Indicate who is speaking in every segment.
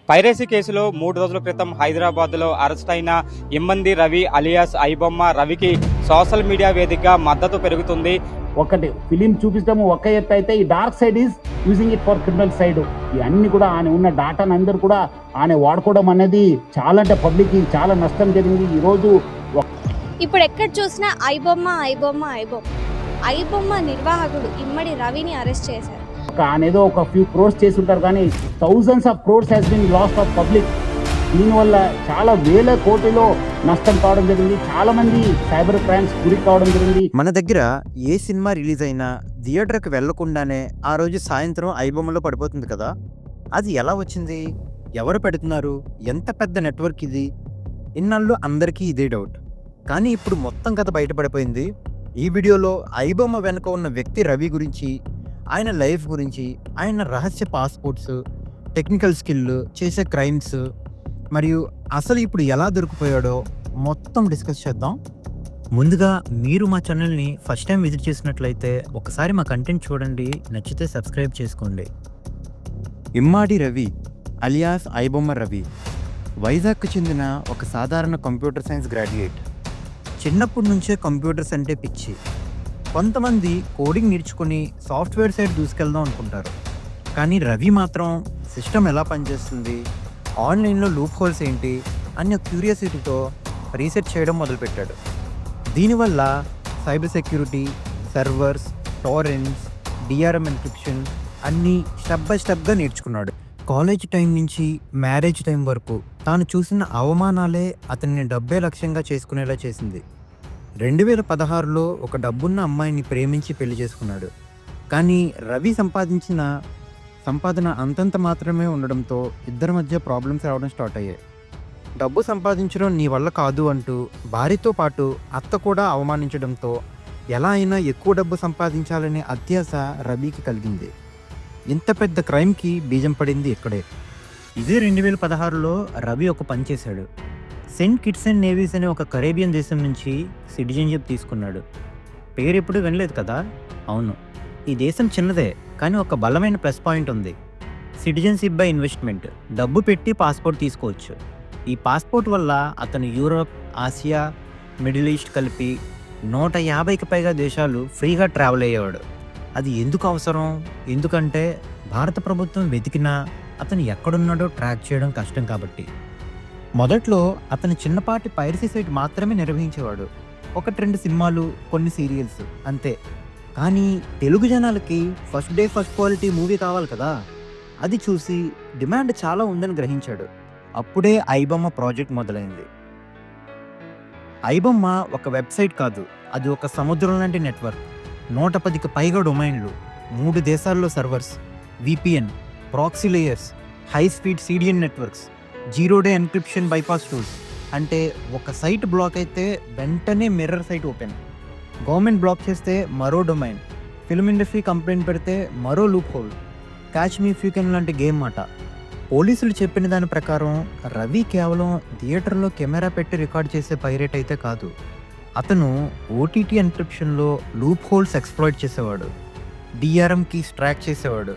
Speaker 1: Piracy కేసులో 3 రోజుల క్రితం హైదరాబాద్లో అరెస్ట్ అయిన ఇమ్మంది రవి అలియాస్ ఐబొమ్మ రవికి సోషల్ మీడియా వేదికగా మద్దతు పెరుగుతుంది.
Speaker 2: ఒకటి ఫిలిం చూపించడము ఒక ఎత్తు అయితే, ఈ dark side is using it for criminal side. ఇవన్నీ కూడా ఆయన ఉన్న డాటాను అందరూ కూడా ఆయన వాడుకోవడం అనేది చాలా, అంటే పబ్లిక్కి చాలా నష్టం జరిగింది. ఈరోజు
Speaker 3: ఇప్పుడు ఎక్కడ చూసినా ఐబొమ్మ ఐబొమ్మ ఐబొమ్మ ఐబొమ్మ నిర్వాహకుడు ఇమ్మడి రవిని అరెస్ట్ చేశారు.
Speaker 2: ఆయన ఏదో ఒక ఫ్యూ క్రోర్స్ చేసి ఉంటారు, కానీ thousands of crores has been lost of public. దీనివల్ల చాలా వేల కోటిలో నష్టం కావడం జరిగింది. చాలా మంది సైబర్ క్రైమ్స్ గురి కావడం జరిగింది.
Speaker 4: మన దగ్గర ఏ సినిమా రిలీజ్ అయినా థియేటర్కి వెళ్లకుండానే ఆ రోజు సాయంత్రం ఐబొమ్మలో పడిపోతుంది కదా. అది ఎలా వచ్చింది, ఎవరు పెడుతున్నారు, ఎంత పెద్ద నెట్వర్క్ ఇది? ఇన్నాళ్ళు అందరికీ ఇదే డౌట్. కానీ ఇప్పుడు మొత్తం కథ బయటపడిపోయింది. ఈ వీడియోలో ఐబొమ్మ వెనుక ఉన్న వ్యక్తి రవి గురించి, ఆయన లైఫ్ గురించి, ఆయన రహస్య పాస్పోర్ట్స్, టెక్నికల్ స్కిల్, చేసే క్రైమ్స్, మరియు అసలు ఇప్పుడు ఎలా దొరికిపోయాడో మొత్తం డిస్కస్ చేద్దాం. ముందుగా మీరు మా ఛానల్ని ఫస్ట్ టైం విజిట్ చేసినట్లయితే ఒకసారి మా కంటెంట్ చూడండి, నచ్చితే సబ్స్క్రైబ్ చేసుకోండి. ఇమ్మాడి రవి అలియాస్ ఐబొమ్మ రవి వైజాగ్కు చెందిన ఒక సాధారణ కంప్యూటర్ సైన్స్ గ్రాడ్యుయేట్. చిన్నప్పటి నుంచే కంప్యూటర్స్ అంటే పిచ్చి. కొంతమంది కోడింగ్ నేర్చుకుని సాఫ్ట్వేర్ సైడ్ దూసుకెళ్దాం అనుకుంటారు, కానీ రవి మాత్రం సిస్టమ్ ఎలా పనిచేస్తుంది, ఆన్లైన్లో లూప్ హోల్స్ ఏంటి అనే క్యూరియాసిటీతో రీసెర్చ్ చేయడం మొదలుపెట్టాడు. దీనివల్ల cyber security, servers, torrents, DRM encryption అన్నీ స్టెప్ బై స్టెప్గా నేర్చుకున్నాడు. కాలేజ్ టైం నుంచి మ్యారేజ్ టైం వరకు తాను చూసిన అవమానాలే అతన్ని డబ్బే లక్ష్యంగా చేసుకునేలా చేసింది. 2016లో ఒక డబ్బున్న అమ్మాయిని ప్రేమించి పెళ్లి చేసుకున్నాడు. కానీ రవి సంపాదన అంతంత మాత్రమే ఉండడంతో ఇద్దరి మధ్య ప్రాబ్లమ్స్ రావడం స్టార్ట్ అయ్యాయి. డబ్బు సంపాదించడం నీ వల్ల కాదు అంటూ భార్యతో పాటు అత్త కూడా అవమానించడంతో ఎలా అయినా ఎక్కువ డబ్బు సంపాదించాలనే అత్యాశ రవికి కలిగింది. ఇంత పెద్ద క్రైమ్కి బీజం పడింది ఇక్కడే. ఇదే 2016లో రవి ఒక పని చేశాడు. సెయింట్ కిట్స్ అండ్ నేవీస్ అనే ఒక కరేబియన్ దేశం నుంచి సిటిజన్షిప్ తీసుకున్నాడు. పేరు ఎప్పుడు వినలేదు కదా? అవును, ఈ దేశం చిన్నదే, కానీ ఒక బలమైన ప్లస్ పాయింట్ ఉంది. Citizenship by investment. డబ్బు పెట్టి పాస్పోర్ట్ తీసుకోవచ్చు. ఈ పాస్పోర్ట్ వల్ల అతను యూరోప్, ఆసియా, మిడిల్ ఈస్ట్ కలిపి 150కి పైగా దేశాలు ఫ్రీగా ట్రావెల్ అయ్యేవాడు. అది ఎందుకు అవసరం? ఎందుకంటే భారత ప్రభుత్వం వెతికినా అతను ఎక్కడున్నాడో ట్రాక్ చేయడం కష్టం కాబట్టి. మొదట్లో అతను చిన్నపాటి పైరసీ సైట్ మాత్రమే నిర్వహించేవాడు. 1-2 సినిమాలు, కొన్ని సీరియల్స్ అంతే. కానీ తెలుగు జనాలకి first day first quality movie కావాలి కదా. అది చూసి డిమాండ్ చాలా ఉందని గ్రహించాడు. అప్పుడే ఐబొమ్మ ప్రాజెక్ట్ మొదలైంది. ఐబొమ్మ ఒక వెబ్సైట్ కాదు, అది ఒక సముద్రం లాంటి నెట్వర్క్. 110కి పైగా డొమైన్లు, 3 దేశాల్లో servers, VPN, proxy layers, high speed CDN networks, 0 day encryption bypass tools. అంటే ఒక సైట్ బ్లాక్ అయితే వెంటనే mirror site open. Government block చేస్తే మరో డొమైన్. ఫిల్మ్ ఇండస్ట్రీ కంప్లైంట్ పెడితే మరో loop hole. Catch me if you can లాంటి గేమ్ మాట. పోలీసులు చెప్పిన దాని ప్రకారం రవి కేవలం థియేటర్లో కెమెరా పెట్టి రికార్డ్ చేసే పైరేట్ అయితే కాదు. అతను ఓటీటీ ఎన్క్రిప్షన్లో లూప్ హోల్స్ ఎక్స్ప్లాయిట్ చేసేవాడు, డిఆర్ఎం కీస్ ట్రాక్ చేసేవాడు,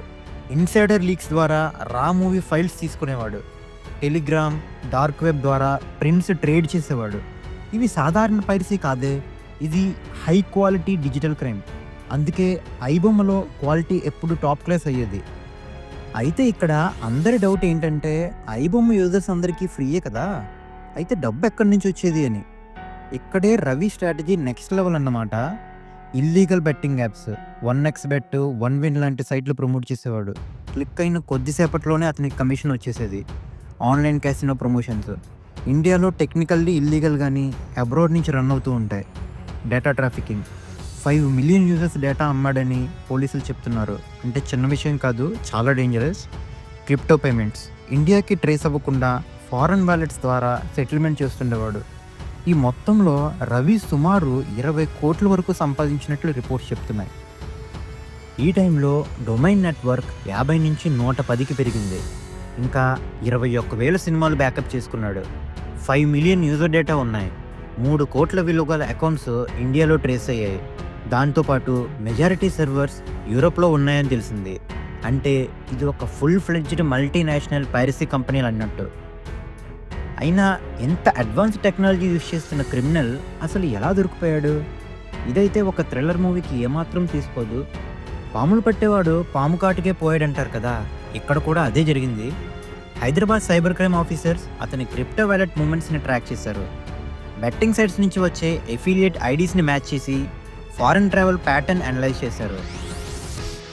Speaker 4: ఇన్సైడర్ లీక్స్ ద్వారా రా మూవీ ఫైల్స్ తీసుకునేవాడు, టెలిగ్రామ్, డార్క్ వెబ్ ద్వారా ప్రింట్స్ ట్రేడ్ చేసేవాడు. ఇవి సాధారణ పైరసీ కాదే, ఇది హై క్వాలిటీ డిజిటల్ క్రైమ్. అందుకే ఐబొమ్మలో క్వాలిటీ ఎప్పుడు టాప్ క్లాస్ అయ్యేది. అయితే ఇక్కడ అందరి డౌట్ ఏంటంటే ఐబొమ్మ యూజర్స్ అందరికీ ఫ్రీయే కదా, అయితే డబ్బు ఎక్కడి నుంచి వచ్చేది అని. ఇక్కడే రవి స్ట్రాటజీ నెక్స్ట్ లెవెల్ అన్నమాట. Illegal betting apps, 1xBet, 1win లాంటి సైట్లు ప్రమోట్ చేసేవాడు. క్లిక్ అయిన కొద్దిసేపట్లోనే అతనికి కమిషన్ వచ్చేసేది. ఆన్లైన్ క్యాసినో ప్రమోషన్స్ ఇండియాలో టెక్నికల్లీ ఇల్లీగల్, కానీ అబ్రాడ్ నుంచి రన్ అవుతూ ఉంటాయి. Data trafficking, 5 million users data అమ్మాడని పోలీసులు చెప్తున్నారు. అంటే చిన్న విషయం కాదు, చాలా డేంజరస్. క్రిప్టో పేమెంట్స్, ఇండియాకి ట్రేస్ అవ్వకుండా ఫారెన్ వ్యాలెట్స్ ద్వారా సెటిల్మెంట్ చేస్తుండేవాడు. ఈ మొత్తంలో రవి సుమారు 20 కోట్ల వరకు సంపాదించినట్లు రిపోర్ట్స్ చెప్తున్నాయి. ఈ టైంలో డొమైన్ నెట్వర్క్ 50 నుంచి 110కి పెరిగింది. ఇంకా 21,000 సినిమాలు బ్యాకప్ చేసుకున్నాడు. 5 మిలియన్ యూజర్ డేటా ఉన్నాయి. 3 కోట్ల విలువ గల అకౌంట్స్ ఇండియాలో ట్రేస్ అయ్యాయి. దాంతోపాటు మెజారిటీ సర్వర్స్ యూరోప్లో ఉన్నాయని తెలిసింది. అంటే ఇది ఒక ఫుల్ ఫ్లెడ్జ్డ్ మల్టీనేషనల్ పైరసీ కంపెనీలు అన్నట్టు. అయినా ఎంత అడ్వాన్స్ టెక్నాలజీ యూజ్ చేస్తున్న క్రిమినల్ అసలు ఎలా దొరికిపోయాడు? ఇదైతే ఒక థ్రిల్లర్ మూవీకి ఏమాత్రం తీసుకోదు. పాములు పట్టేవాడు పాము కాటుకే పోయాడంటారు కదా, ఇక్కడ కూడా అదే జరిగింది. హైదరాబాద్ సైబర్ క్రైమ్ ఆఫీసర్స్ అతని క్రిప్టో వ్యాలెట్ మూమెంట్స్ని ట్రాక్ చేశారు. బెట్టింగ్ సైట్స్ నుంచి వచ్చే ఎఫిలియేట్ ఐడీస్ని మ్యాచ్ చేసి ఫారెన్ ట్రావెల్ ప్యాటర్న్ అనలైజ్ చేశారు.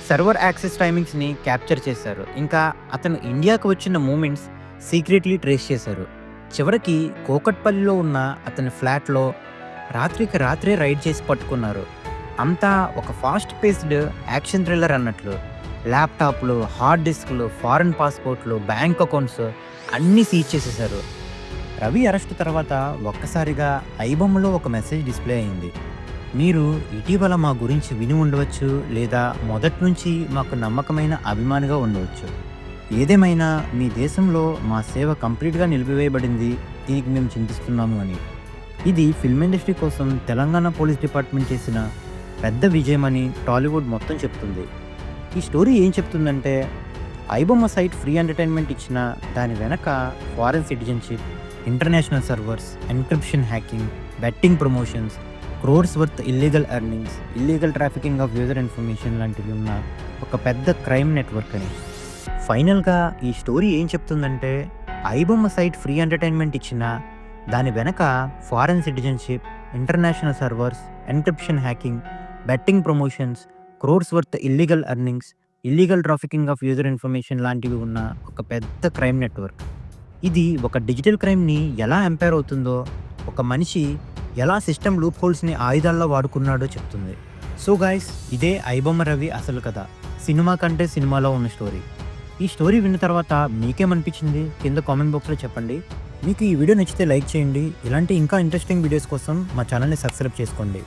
Speaker 4: సర్వర్ యాక్సెస్ టైమింగ్స్ని క్యాప్చర్ చేశారు. ఇంకా అతను ఇండియాకు వచ్చిన మూమెంట్స్ సీక్రెట్లీ ట్రేస్ చేశారు. చివరికి కోకట్పల్లిలో ఉన్న అతని ఫ్లాట్లో రాత్రికి రాత్రే రైడ్ చేసి పట్టుకున్నారు. అంతా ఒక ఫాస్ట్ పేస్డ్ యాక్షన్ థ్రిల్లర్ అన్నట్లు. ల్యాప్టాప్లు, హార్డ్ డిస్క్లు, ఫారెన్ పాస్పోర్ట్లు, బ్యాంక్ అకౌంట్స్ అన్నీ సీజ్ చేసేశారు. రవి అరెస్ట్ తర్వాత ఒక్కసారిగా ఐబొమ్మలో ఒక మెసేజ్ డిస్ప్లే అయింది. మీరు ఇటీవల మా గురించి విని ఉండవచ్చు, లేదా మొదటి నుంచి మాకు నమ్మకమైన అభిమానిగా ఉండవచ్చు. ఏదేమైనా మీ దేశంలో మా సేవ కంప్లీట్గా నిలిపివేయబడింది, దీనికి మేము చింతిస్తున్నాము అని. ఇది ఫిల్మ్ ఇండస్ట్రీ కోసం తెలంగాణ పోలీస్ డిపార్ట్మెంట్ చేసిన పెద్ద విజయమని టాలీవుడ్ మొత్తం చెప్తుంది. ఈ స్టోరీ ఏం చెప్తుందంటే, ఐబొమ్మ సైట్ ఫ్రీ ఎంటర్టైన్మెంట్ ఇచ్చిన దాని వెనక foreign citizenship, international servers, encryption, hacking, betting promotions, crores worth illegal earnings, illegal trafficking of user information లాంటివి ఉన్న ఒక పెద్ద క్రైమ్ నెట్వర్క్ అని. ఫైనల్గా ఈ స్టోరీ ఏం చెప్తుందంటే, ఐబొమ్మ సైట్ ఫ్రీ ఎంటర్టైన్మెంట్ ఇచ్చిన దాని వెనక foreign citizenship, international servers, encryption, hacking, betting promotions, crores worth illegal earnings, illegal trafficking of user information లాంటివి ఉన్న ఒక పెద్ద క్రైమ్ నెట్వర్క్. ఇది ఒక డిజిటల్ క్రైమ్ని ఎలా ఎంపైర్ అవుతుందో, ఒక మనిషి ఎలా సిస్టమ్ లూప్ హోల్స్ని ఆయుధాల్లో వాడుకున్నాడో చెప్తుంది. సో గైస్, ఇదే ఐబొమ్మ రవి అసలు కథ. సినిమా కంటే సినిమాలో ఉన్న స్టోరీ. ఈ స్టోరీ విన్న తర్వాత మీకేమనిపించింది కింద కామెంట్ బాక్స్లో చెప్పండి. మీకు ఈ వీడియో నచ్చితే లైక్ చేయండి. ఇలాంటి ఇంకా ఇంట్రెస్టింగ్ వీడియోస్ కోసం మా ఛానల్ని సబ్స్క్రైబ్ చేసుకోండి.